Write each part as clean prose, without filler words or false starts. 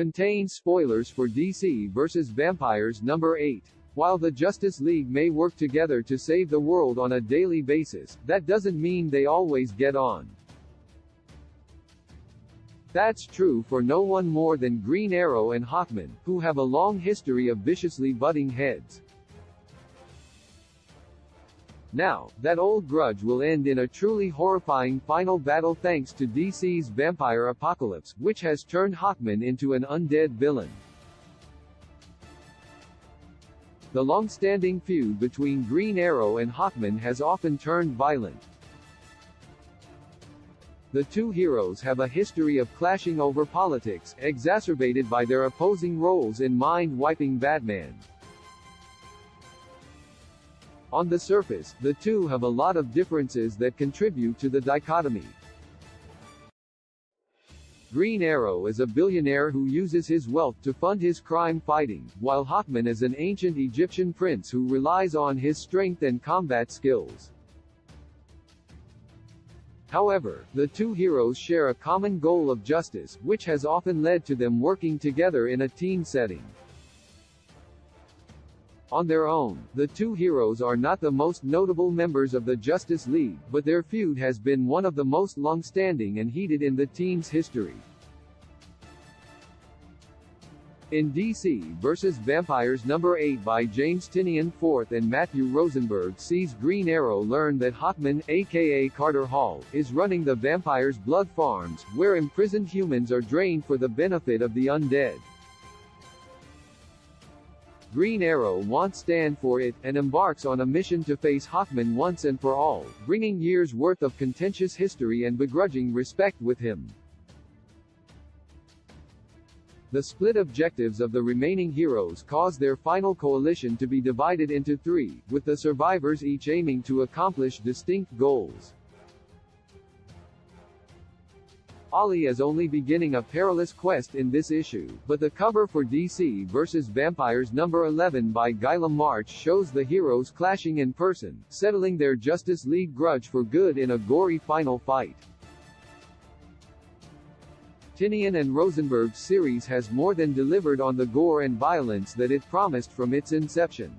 contains spoilers for DC vs. Vampires number 8. While the Justice League may work together to save the world on a daily basis, that doesn't mean they always get on. That's true for no one more than Green Arrow and Hawkman, who have a long history of viciously butting heads. Now, that old grudge will end in a truly horrifying final battle thanks to DC's vampire apocalypse, which has turned Hawkman into an undead villain. The long-standing feud between Green Arrow and Hawkman has often turned violent. The two heroes have a history of clashing over politics, exacerbated by their opposing roles in mind-wiping Batman. On the surface, the two have a lot of differences that contribute to the dichotomy. Green Arrow is a billionaire who uses his wealth to fund his crime fighting, while Hawkman is an ancient Egyptian prince who relies on his strength and combat skills. However, the two heroes share a common goal of justice, which has often led to them working together in a team setting. On their own, the two heroes are not the most notable members of the Justice League, but their feud has been one of the most long-standing and heated in the team's history. In DC vs. Vampires number 8 by James Tynion IV and Matthew Rosenberg sees Green Arrow learn that Hawkman, aka Carter Hall, is running the vampires' blood farms, where imprisoned humans are drained for the benefit of the undead. Green Arrow won't stand for it, and embarks on a mission to face Hawkman once and for all, bringing years' worth of contentious history and begrudging respect with him. The split objectives of the remaining heroes cause their final coalition to be divided into three, with the survivors each aiming to accomplish distinct goals. Ollie is only beginning a perilous quest in this issue, but the cover for DC vs. Vampires number 11 by Guillaume March shows the heroes clashing in person, settling their Justice League grudge for good in a gory final fight. Tynion and Rosenberg's series has more than delivered on the gore and violence that it promised from its inception.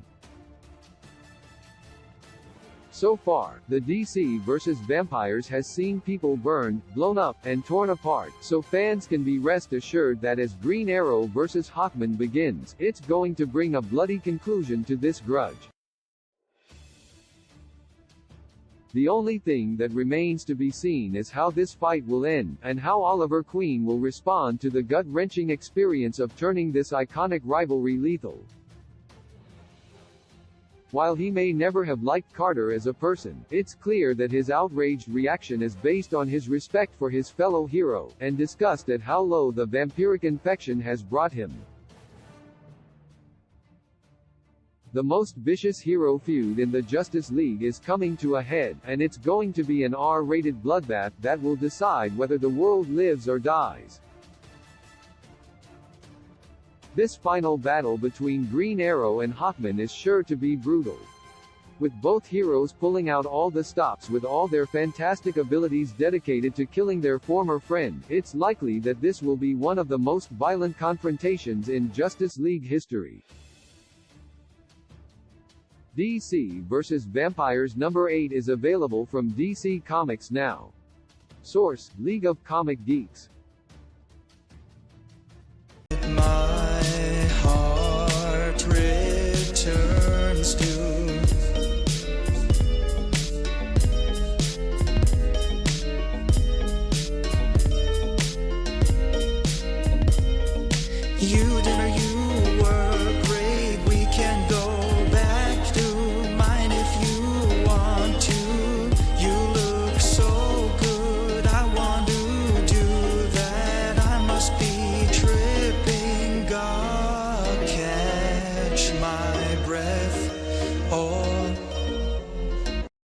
So far, the DC vs. Vampires has seen people burned, blown up, and torn apart, so fans can be rest assured that as Green Arrow vs. Hawkman begins, it's going to bring a bloody conclusion to this grudge. The only thing that remains to be seen is how this fight will end, and how Oliver Queen will respond to the gut-wrenching experience of turning this iconic rivalry lethal. While he may never have liked Carter as a person, it's clear that his outraged reaction is based on his respect for his fellow hero, and disgust at how low the vampiric infection has brought him. The most vicious hero feud in the Justice League is coming to a head, and it's going to be an R-rated bloodbath that will decide whether the world lives or dies. This final battle between Green Arrow and Hawkman is sure to be brutal. With both heroes pulling out all the stops with all their fantastic abilities dedicated to killing their former friend, it's likely that this will be one of the most violent confrontations in Justice League history. DC vs. Vampires number 8 is available from DC Comics now. Source: League of Comic Geeks. My heart returns to you, dinner, you work